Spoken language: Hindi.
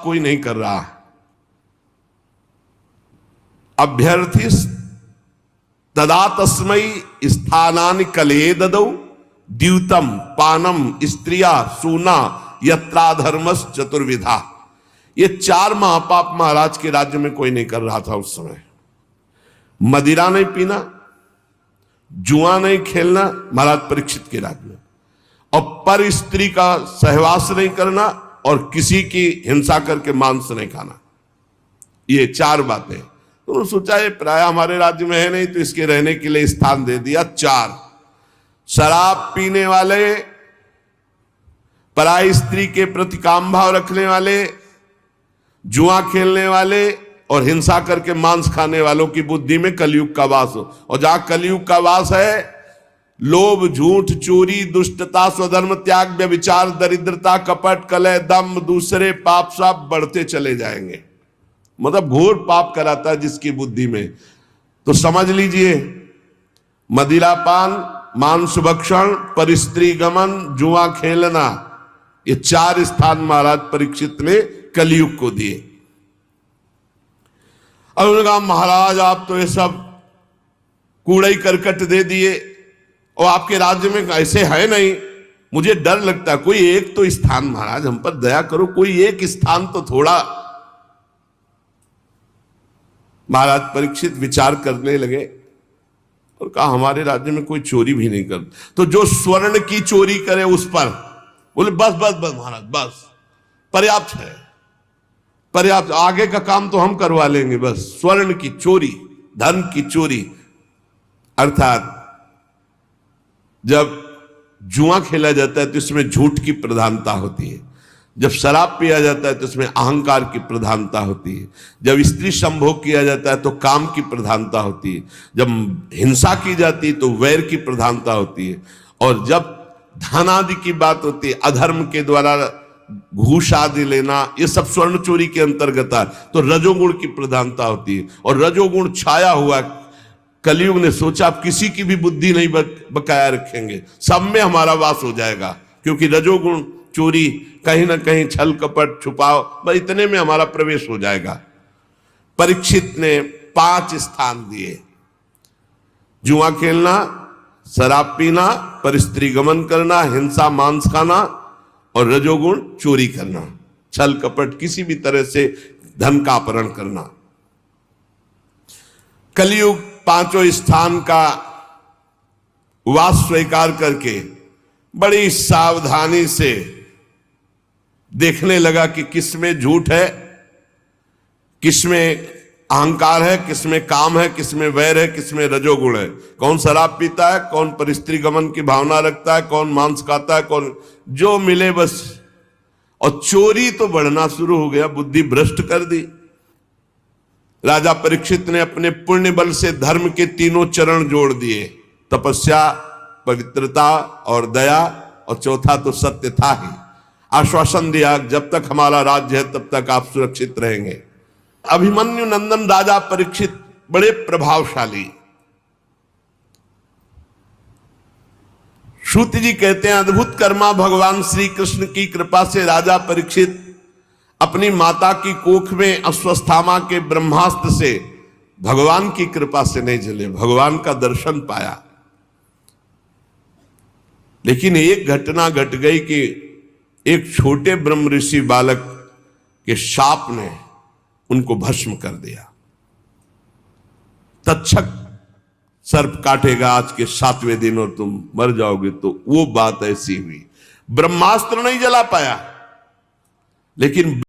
कोई नहीं कर रहा। अभ्यर्थी तदा तस्मै स्थानानि कलये ददौ द्यूतम पानम स्त्रिया सूना यत्राधर्मस चतुर्विधा। ये 4 महापाप महाराज के राज्य में कोई नहीं कर रहा था उस समय। मदिरा नहीं पीना, जुआ नहीं खेलना महाराज परीक्षित के राज्य में, और पर स्त्री का सहवास नहीं करना, और किसी की हिंसा करके मांस नहीं खाना। ये 4 बातें। तो उन्होंने सोचा ये प्राय हमारे राज्य में है नहीं, तो इसके रहने के लिए स्थान दे दिया 4। शराब पीने वाले, पराई स्त्री के प्रति काम भाव रखने वाले, जुआ खेलने वाले और हिंसा करके मांस खाने वालों की बुद्धि में कलयुग का वास हो। और जहां कलयुग का वास है, लोभ, झूठ, चोरी, दुष्टता, स्वधर्म त्याग, व्यभिचार, दरिद्रता, कपट, कलह, दम, दूसरे पाप साप बढ़ते चले जाएंगे। मतलब घोर पाप कराता है जिसकी बुद्धि में। तो समझ लीजिए, मदिरापान, मांस भक्षण, परिस्त्री गमन, जुआ खेलना, ये 4 स्थान महाराज परीक्षित ने कलयुग को दिए। अब उन्होंने कहा महाराज आप तो ये सब कूड़े करकट दे दिए, और आपके राज्य में ऐसे है नहीं, मुझे डर लगता है। कोई एक तो स्थान महाराज हम पर दया करो, कोई एक स्थान तो थोड़ा। महाराज परीक्षित विचार करने लगे और कहा हमारे राज्य में कोई चोरी भी नहीं करता, तो जो स्वर्ण की चोरी करे उस पर। बोले बस बस बस महाराज, बस पर्याप्त है, पर्याप्त, आगे का काम तो हम करवा लेंगे, बस स्वर्ण की चोरी, धन की चोरी। अर्थात जब जुआ खेला जाता है तो इसमें झूठ की प्रधानता होती है, जब शराब पिया जाता है तो इसमें अहंकार की प्रधानता होती है, जब स्त्री संभोग किया जाता है तो काम की प्रधानता होती है, जब हिंसा की जाती है तो वैर की प्रधानता होती है, और जब धन आदि की बात होती है, अधर्म के द्वारा घूस आदि लेना, ये सब स्वर्ण चोरी के अंतर्गत है, तो रजोगुण की प्रधानता होती है। और रजोगुण छाया हुआ कलयुग ने सोचा अब किसी की भी बुद्धि नहीं बकाया रखेंगे, सब में हमारा वास हो जाएगा, क्योंकि रजोगुण चोरी, कहीं ना कहीं छल कपट छुपाव, बस इतने में हमारा प्रवेश हो जाएगा। परीक्षित ने 5 स्थान दिए, जुआ खेलना, शराब पीना, परस्त्री गमन करना, हिंसा मांस खाना, और रजोगुण चोरी करना, छल कपट किसी भी तरह से धन का अपहरण करना। कलयुग 5 स्थान का वास स्वीकार करके बड़ी सावधानी से देखने लगा कि किसमें झूठ है, किसमें अहंकार है, किसमें काम है, किसमें वैर है, किसमें रजोगुण है। कौन शराब पीता है, कौन परिस्त्री गमन की भावना रखता है, कौन मांस खाता है, कौन जो मिले बस। और चोरी तो बढ़ना शुरू हो गया, बुद्धि भ्रष्ट कर दी। राजा परीक्षित ने अपने पुण्य बल से धर्म के 3 चरण जोड़ दिए, तपस्या, पवित्रता और दया, और चौथा तो सत्य था ही। आश्वासन दिया जब तक हमारा राज्य है तब तक आप सुरक्षित रहेंगे। अभिमन्यु नंदन राजा परीक्षित बड़े प्रभावशाली। श्रुत जी कहते हैं अद्भुत कर्मा भगवान श्री कृष्ण की कृपा से राजा परीक्षित अपनी माता की कोख में अश्वस्थामा के ब्रह्मास्त्र से भगवान की कृपा से नहीं जले, भगवान का दर्शन पाया। लेकिन एक घटना घट गई कि एक छोटे ब्रह्म ऋषि बालक के शाप ने उनको भस्म कर दिया। तक्षक सर्प काटेगा आज के 7वें दिन और तुम मर जाओगे, तो वो बात ऐसी हुई। ब्रह्मास्त्र नहीं जला पाया, लेकिन